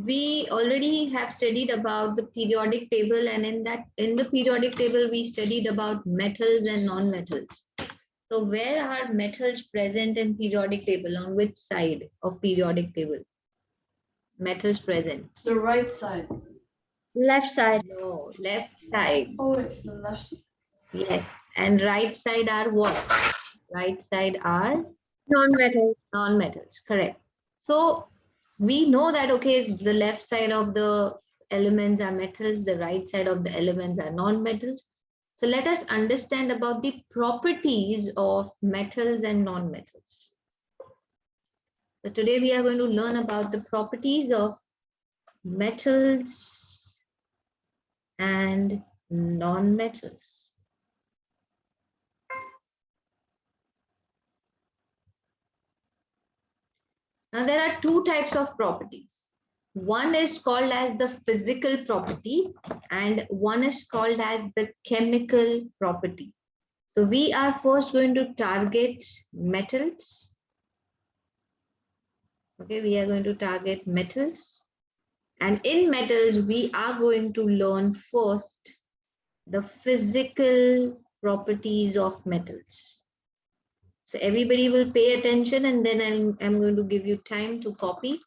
we already have studied about the periodic table, and in the periodic table we studied about metals and non-metals. So where are metals present in periodic table? On which side of periodic table? Metals present. The right side. Left side. No, left side. Oh wait, the left side. Yes. And right side are what? Right side are Non-metal. non-metals. Correct. So we know that, okay, the left side of the elements are metals, the right side of the elements are non-metals. So let us understand about the properties of metals and non-metals. So today we are going to learn about the properties of metals and non-metals. Now there are two types of properties. One is called as the physical property and one is called as the chemical property. So we are first going to target metals. Okay, we are going to target metals. And in metals, we are going to learn first the physical properties of metals. So everybody will pay attention and then I'm going to give you time to copy.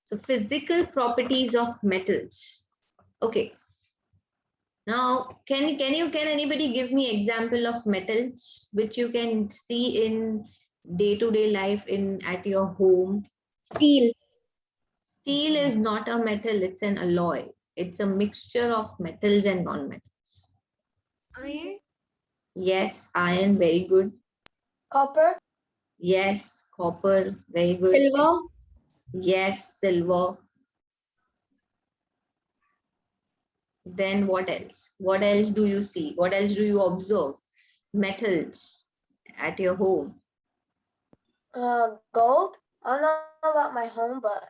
So physical properties of metals. Okay. Now, can anybody give me example of metals which you can see in day-to-day life at your home? Steel. Steel is not a metal, it's an alloy. It's a mixture of metals and non-metals. Iron. Yes, iron, very good. Copper. Yes, copper, very good. Silver. Yes, silver. Then what else? What else do you see? What else do you observe? Metals at your home. Gold. I don't know about my home, but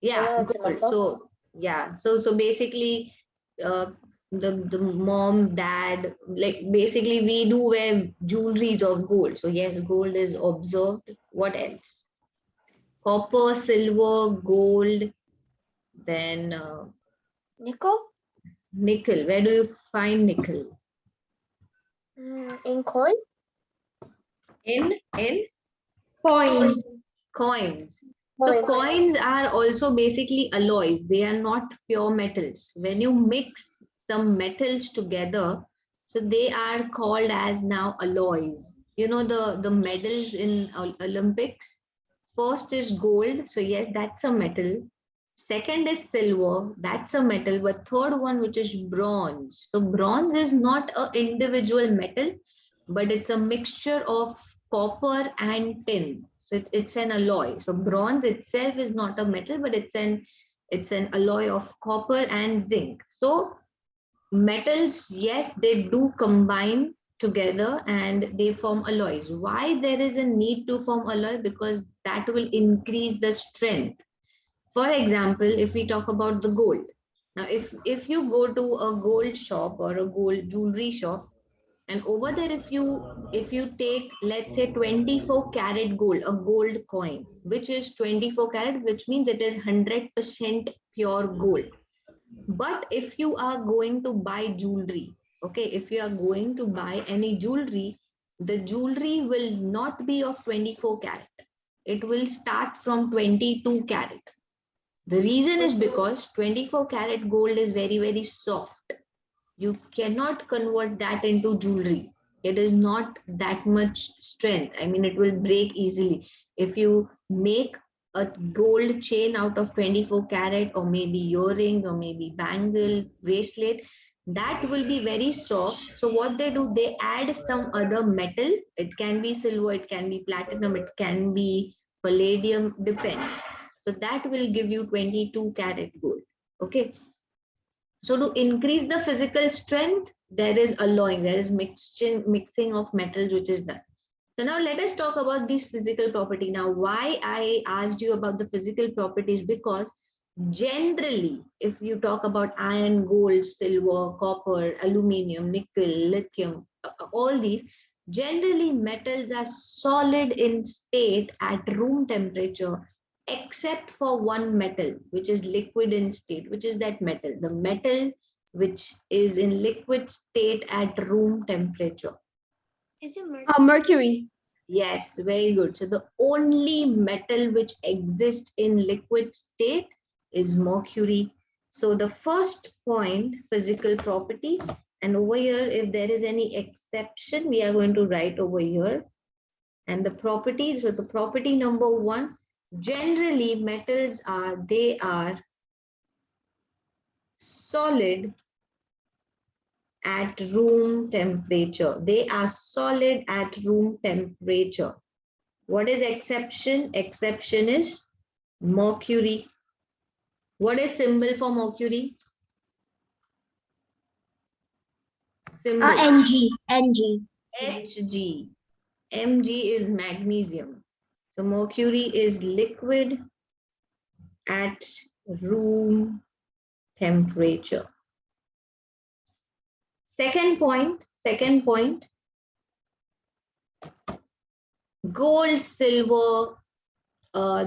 Yeah, it's in the gold. phone. So yeah, so basically, the mom, dad, like basically we do wear jewelries of gold. So yes, gold is observed. What else? Copper, silver, gold, then Nickel. nickel. Where do you find nickel? In coin. In Coins. coins. So coins are also basically alloys. They are not pure metals. When you mix some metals together, so they are called as now alloys. You know the medals in Olympics. First is gold. So yes, that's a metal. Second is silver. That's a metal. But third one, which is bronze. So bronze is not an individual metal, but it's a mixture of copper and tin. So it's an alloy. So bronze itself is not a metal, but it's an alloy of copper and zinc. So metals, yes, they do combine together and they form alloys. Why there is a need to form alloy? Because that will increase the strength. For example, if we talk about the gold. Now, if you go to a gold shop or a gold jewelry shop, and over there, if you take, let's say, 24 karat gold, a gold coin, which is 24 karat, which means it is 100% pure gold. But if you are going to buy jewelry, okay, if you are going to buy any jewelry, the jewelry will not be of 24 karat. It will start from 22 karat. The reason is because 24 karat gold is very, very soft. You cannot convert that into jewelry. It is not that much strength. I mean, it will break easily. If you make a gold chain out of 24 karat, or maybe earrings, or maybe bangle, bracelet, that will be very soft. So what they do, they add some other metal. It can be silver, it can be platinum, it can be palladium, depends. So that will give you 22 karat gold. Okay. So to increase the physical strength, there is alloying, there is mixing of metals, which is done. So now let us talk about these physical property. Now, why I asked you about the physical properties, because generally, if you talk about iron, gold, silver, copper, aluminium, nickel, lithium, all these, generally metals are solid in state at room temperature except for one metal, which is liquid in state. Which is that metal? The metal which is in liquid state at room temperature. Is it Mercury. Yes, very good. So the only metal which exists in liquid state is mercury. So the first point, physical property, and over here, if there is any exception, we are going to write over here. And the property, so the property number one, generally metals they are solid at room temperature. They are solid at room temperature. What is exception? Exception is mercury. What is symbol for mercury? Symbol. Ng. Ng. Hg. Mg is magnesium. So mercury is liquid at room temperature. Second point, gold, silver,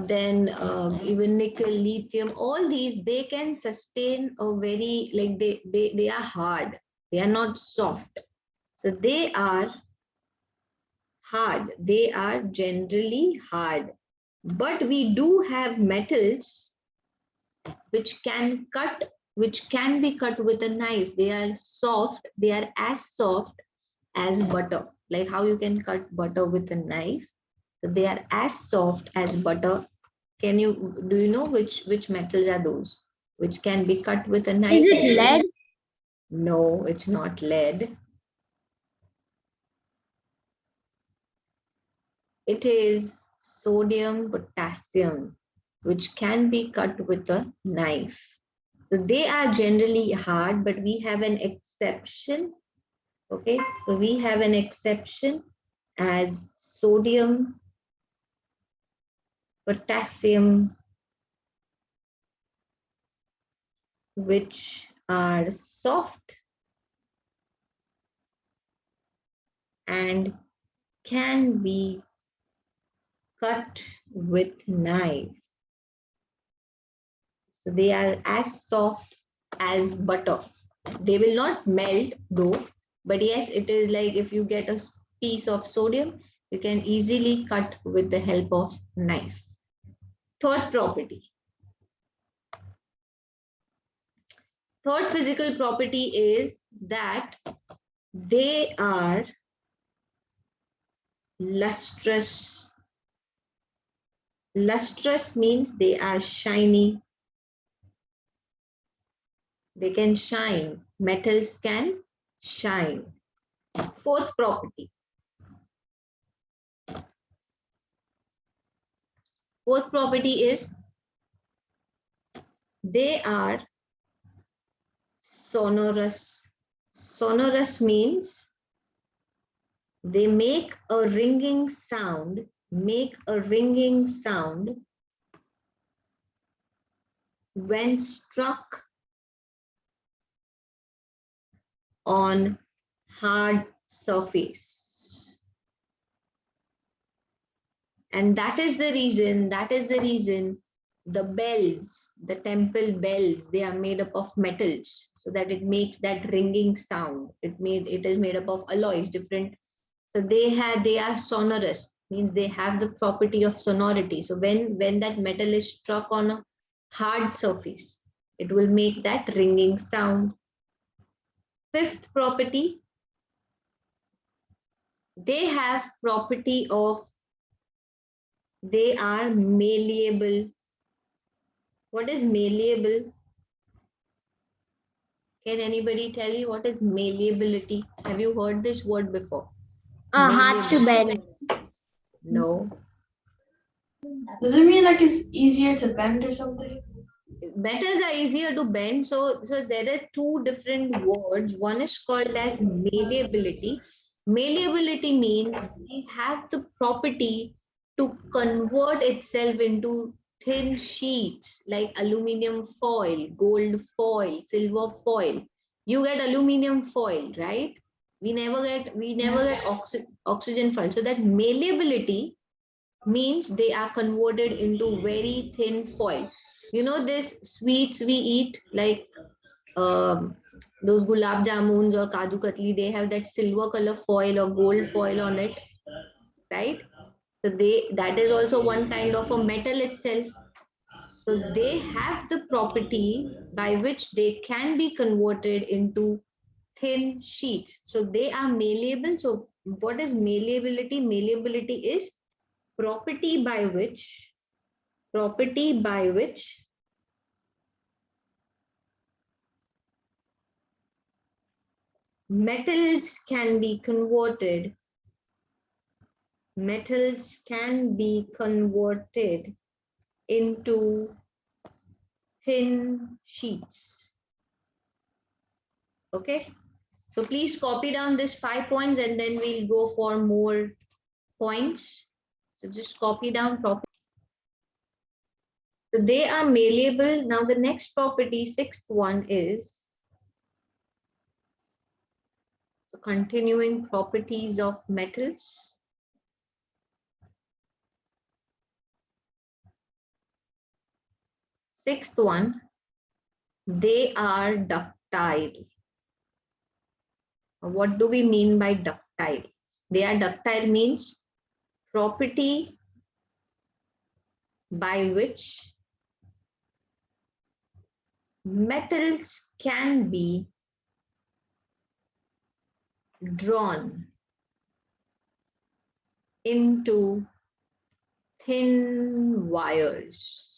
then even nickel, lithium, all these, they can sustain a very, like they are hard. They are not soft. So they are hard. They are generally hard. But we do have metals which can be cut with a knife. They are soft. They are as soft as butter. Like how you can cut butter with a knife. So they are as soft as butter. Do you know which metals are those which can be cut with a knife? Is it lead? No, it's not lead. It is sodium, potassium, which can be cut with a knife. So they are generally hard, but we have an exception. Okay, so we have an exception as sodium, potassium, which are soft and can be cut with knife. So they are as soft as butter. They will not melt though, but yes, it is like if you get a piece of sodium, you can easily cut with the help of knife. Third property. Third physical property is that they are lustrous. Lustrous means they are shiny. They can shine. Metals can shine. Fourth property. Fourth property is they are sonorous. Sonorous means they make a ringing sound, when struck on hard surface. And that is the reason the bells, the temple bells, they are made up of metals, so that it makes that ringing sound. It is made up of alloys, different. So they are sonorous, means they have the property of sonority. So when that metal is struck on a hard surface, it will make that ringing sound. Fifth property, they have property of they are malleable. What is malleable? Can anybody tell me what is malleability? Have you heard this word before? Hard to bend. No. Does it mean like it's easier to bend or something? Metals are easier to bend. So there are two different words. One is called as malleability. Malleability means they have the property to convert itself into thin sheets like aluminum foil, gold foil, silver foil. You get aluminum foil, right? We never get oxygen foil. So that malleability means they are converted into very thin foil. You know, this sweets we eat, like those gulab jamuns or kaju katli, they have that silver color foil or gold foil on it, right? So that is also one kind of a metal itself. So they have the property by which they can be converted into thin sheets. So they are malleable. So what is malleability? Malleability is property by which metals can be converted into thin sheets. Okay, so please copy down this 5 points and then we'll go for more points. So just copy down property. So they are malleable. Now the next property, sixth one, is the continuing properties of metals. Sixth one, they are ductile. What do we mean by ductile? They are ductile means property by which metals can be drawn into thin wires.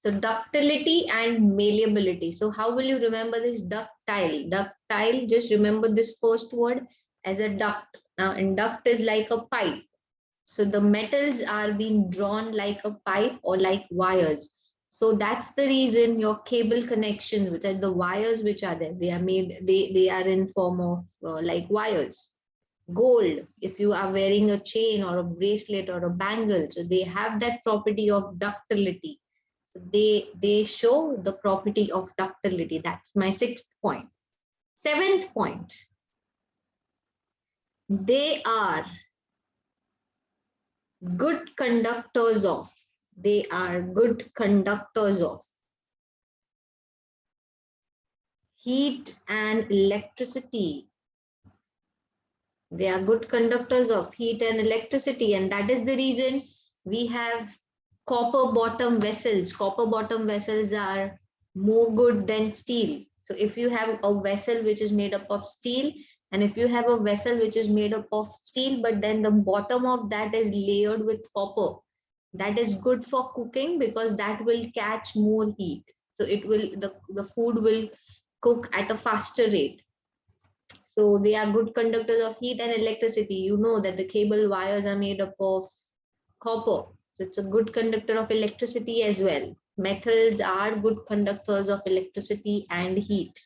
So ductility and malleability. So how will you remember this ductile? Ductile, just remember this first word as a duct. Now, and duct is like a pipe. So the metals are being drawn like a pipe or like wires. So that's the reason your cable connections, which are the wires which are there, they are made, they are in form of like wires. Gold, if you are wearing a chain or a bracelet or a bangle, so they have that property of ductility. So they show the property of ductility. That's my sixth point. Seventh point, they are good conductors of heat and electricity. They are good conductors of heat and electricity, and that is the reason we have copper bottom vessels. Copper bottom vessels are more good than steel. So if you have a vessel which is made up of steel, and if you have a vessel which is made up of steel, but then the bottom of that is layered with copper, that is good for cooking because that will catch more heat. So it will, the food will cook at a faster rate. So they are good conductors of heat and electricity. You know that the cable wires are made up of copper. So it's a good conductor of electricity as well. Metals are good conductors of electricity and heat.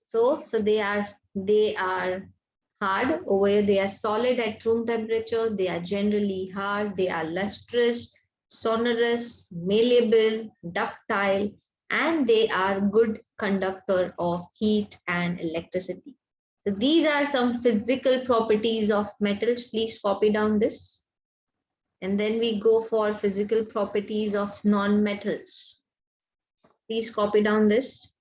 So they are hard. Over here, they are solid at room temperature. They are generally hard. They are lustrous, sonorous, malleable, ductile, and they are good conductor of heat and electricity. So these are some physical properties of metals. Please copy down this. And then we go for physical properties of non-metals. Please copy down this.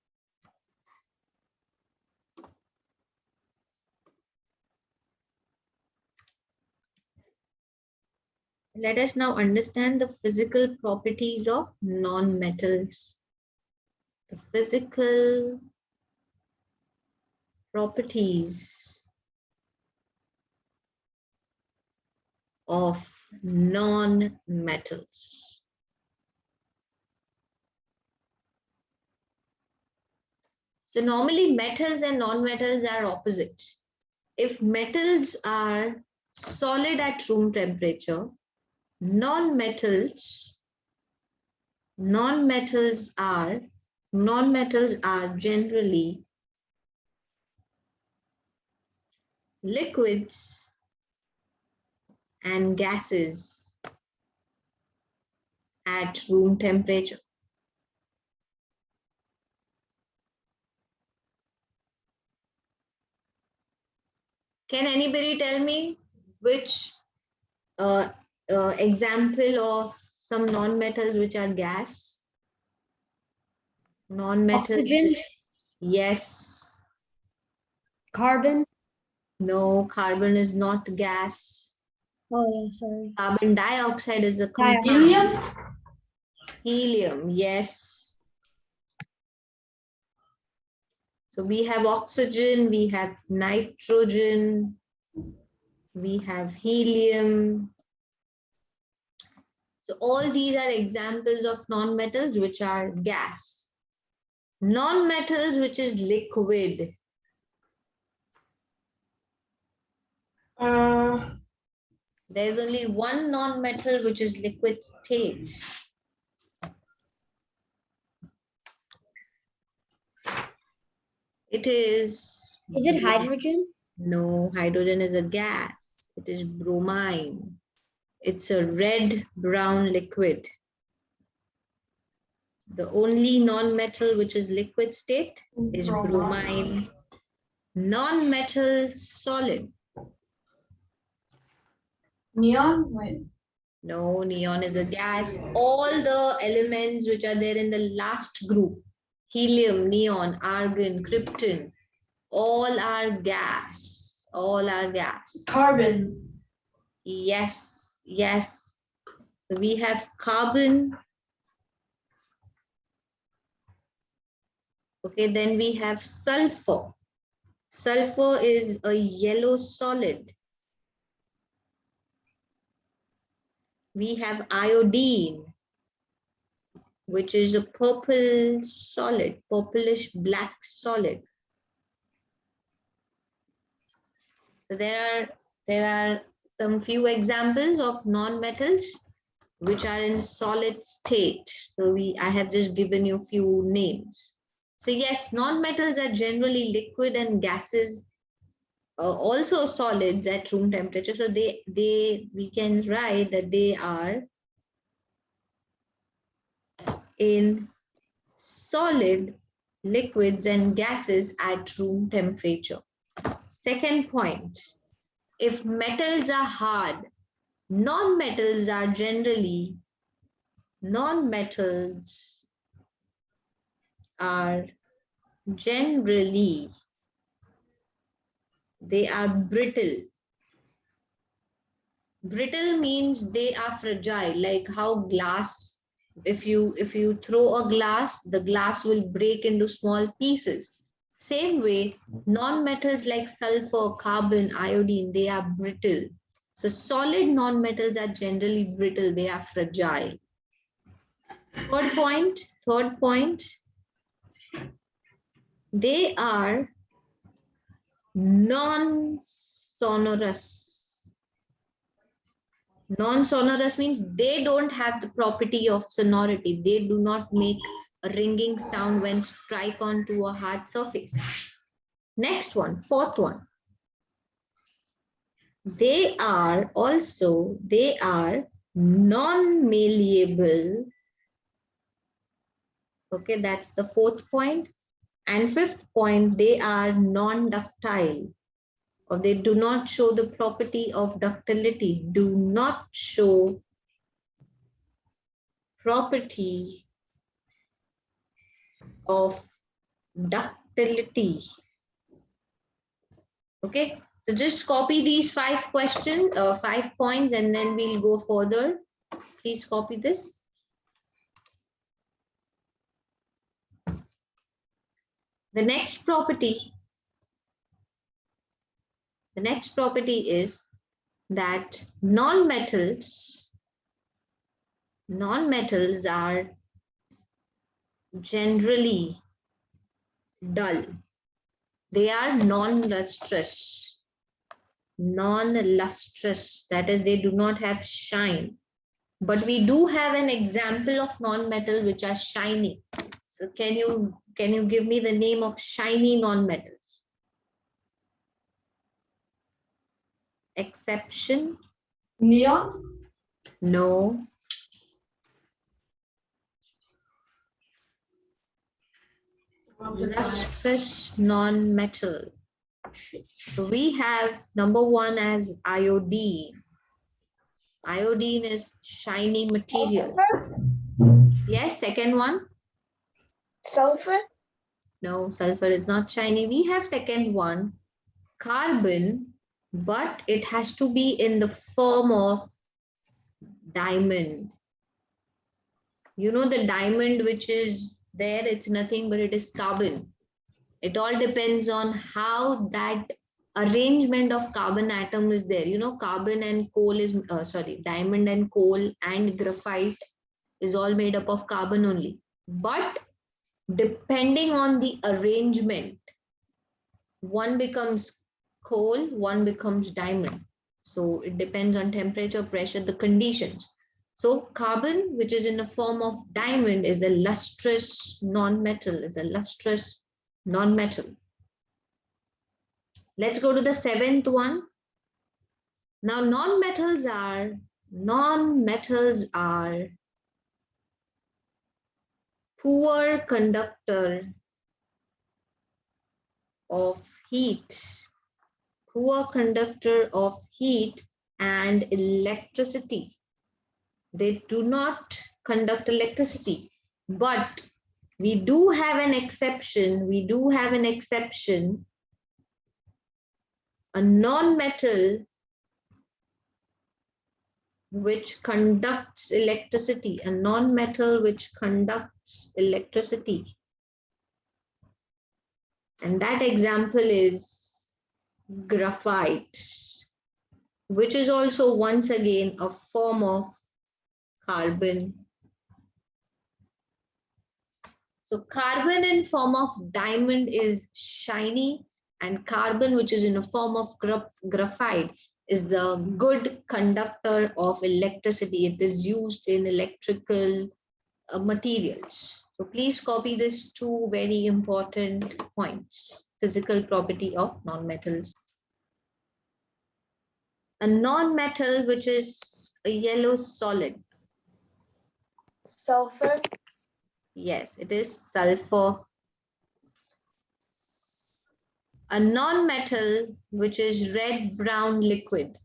Let us now understand the physical properties of non-metals. The physical properties of non-metals. So normally metals and non-metals are opposite. If metals are solid at room temperature, non-metals are generally liquids and gases at room temperature. Can anybody tell me which example of some non-metals which are gas? Non-metals. Oxygen, Yes. carbon. No, carbon is not gas. Oh yeah, sorry. Carbon dioxide is a compound. Helium? Helium, yes. So we have oxygen, we have nitrogen, we have helium. So all these are examples of non-metals which are gas. Non-metals which is liquid. There's only one non-metal which is liquid state. It is. Is it hydrogen? No, hydrogen is a gas. It is bromine. It's a red-brown liquid. The only non-metal which is liquid state is bromine. Non-metal solid. Neon? Wait. No, neon is a gas. All the elements which are there in the last group, helium, neon, argon, krypton, all are gas. All are gas. Carbon. Yes, yes. So we have carbon. Okay, then we have sulfur. Sulfur is a yellow solid. We have iodine, which is a purple solid, purplish black solid. So there are some few examples of non-metals which are in solid state. So I have just given you few names. So yes, non-metals are generally liquid and gases, also solids at room temperature. So we can write that they are in solid, liquids and gases at room temperature. Second point, if metals are hard, non-metals are generally they are brittle. Brittle means they are fragile, like how glass, if you throw a glass, the glass will break into small pieces. Same way, non-metals like sulfur, carbon, iodine, they are brittle. So solid non-metals are generally brittle, they are fragile. Third point, they are non-sonorous. Non-sonorous means they don't have the property of sonority. They do not make a ringing sound when strike onto a hard surface. Next one, fourth one. They are non-malleable. Okay, that's the fourth point. And fifth point, they are non-ductile, or they do not show the property of ductility, do not show property of ductility. Okay, so just copy these 5 questions, 5 points, and then we'll go further. Please copy this. The next property is that non-metals are generally dull. They are non-lustrous. Non-lustrous, that is, they do not have shine. But we do have an example of non-metal which are shiny. So can you give me the name of shiny non-metals? Exception? Neon? No. Lustrous non-metal. So we have number one as iodine. Iodine is shiny material. Yes, second one. Sulfur. No, sulfur is not shiny. We have second one, carbon, but it has to be in the form of diamond. You know the diamond which is there, it's nothing but it is carbon. It all depends on how that arrangement of carbon atom is there. You know, carbon and coal is, diamond and coal and graphite is all made up of carbon only. But depending on the arrangement, one becomes coal, one becomes diamond. So it depends on temperature, pressure, the conditions. So carbon, which is in the form of diamond, is a lustrous non-metal, non-metal. Let's go to the seventh one. Now non-metals are poor conductor of heat, and electricity. They do not conduct electricity, but we do have an exception. A non-metal which conducts electricity, And that example is graphite, which is also once again a form of carbon. So carbon in form of diamond is shiny, and carbon, which is in a form of graphite, is the good conductor of electricity. It is used in electrical materials. So please copy these two very important points. Physical property of nonmetals. A non-metal which is a yellow solid. Sulfur. Yes, it is sulfur. A non-metal which is red-brown liquid.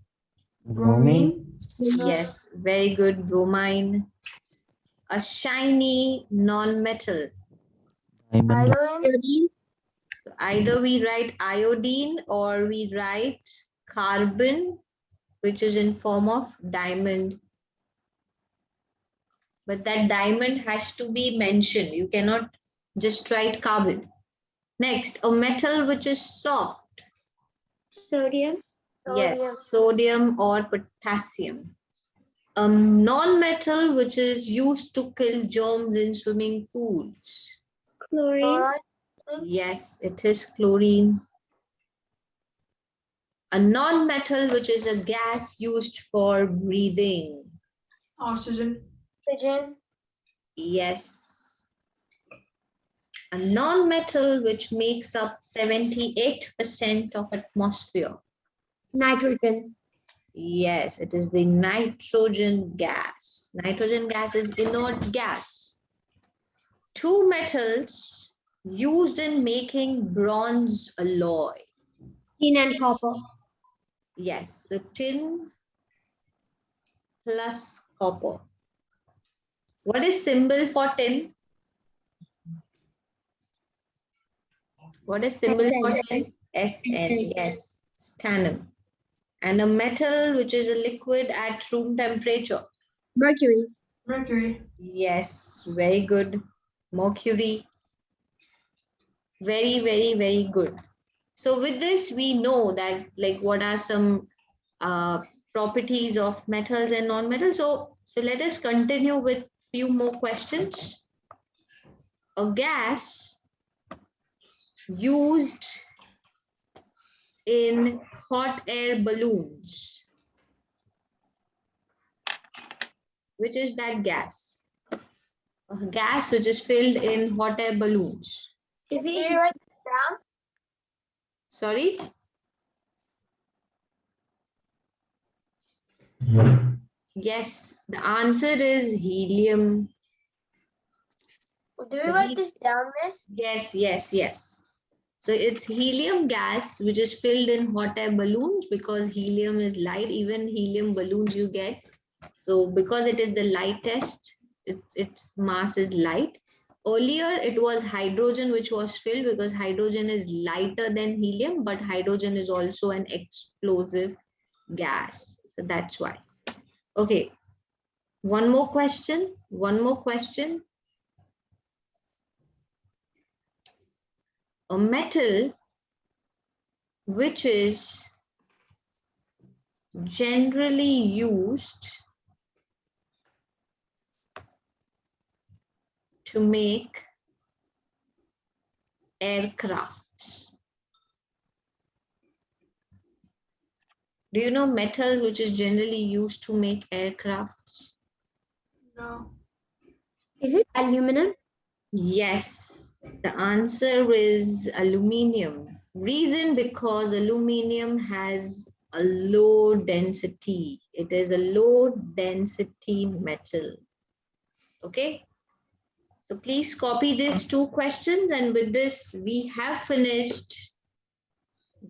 Bromine. Yes, very good, bromine. A shiny non-metal. Iodine. So either we write iodine or we write carbon, which is in form of diamond. But that diamond has to be mentioned. You cannot just write carbon. Next, a metal which is soft. Sodium. Yes, sodium or potassium. A non-metal which is used to kill germs in swimming pools. Chlorine. Yes, it is chlorine. A non-metal which is a gas used for breathing. Oxygen. Oxygen. Yes. A non-metal which makes up 78% of atmosphere. Nitrogen. Yes, it is the nitrogen gas. Nitrogen gas is inert gas. Two metals used in making bronze alloy. Tin and copper. Yes, so tin plus copper. What is symbol for tin? What is symbol for tin? SN, yes, stannum. And a metal which is a liquid at room temperature. Mercury. Mercury. Yes, very good. Mercury. Very, very, very good. So with this, we know that like what are some properties of metals and non-metals. So let us continue with few more questions. A gas used in hot air balloons. Which is that gas? A gas which is filled in hot air balloons. Is it? Write it down. Sorry? Yes, the answer is helium. Do we write this down, Miss? Yes, yes, yes. So it's helium gas, which is filled in hot air balloons because helium is light, even helium balloons you get. So because it is the lightest, its mass is light. Earlier, it was hydrogen which was filled because hydrogen is lighter than helium, but hydrogen is also an explosive gas. So that's why. Okay, one more question. One more question. A metal which is generally used to make aircrafts. Do you know metals which is generally used to make aircrafts? No. Is it aluminum? Yes, the answer is aluminium. Reason because aluminium has a low density. It is a low density metal. Okay. So please copy these two questions, and with this we have finished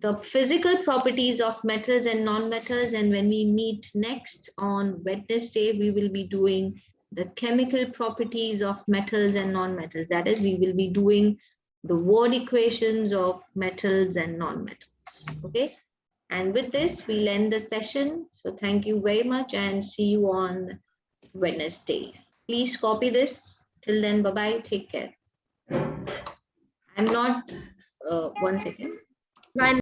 the physical properties of metals and non-metals. And when we meet next on Wednesday, we will be doing the chemical properties of metals and non-metals. That is, we will be doing the word equations of metals and non-metals. Okay. And with this, we'll end the session. So thank you very much and see you on Wednesday. Please copy this. Till then, bye-bye. Take care. I'm not, one second. Bye.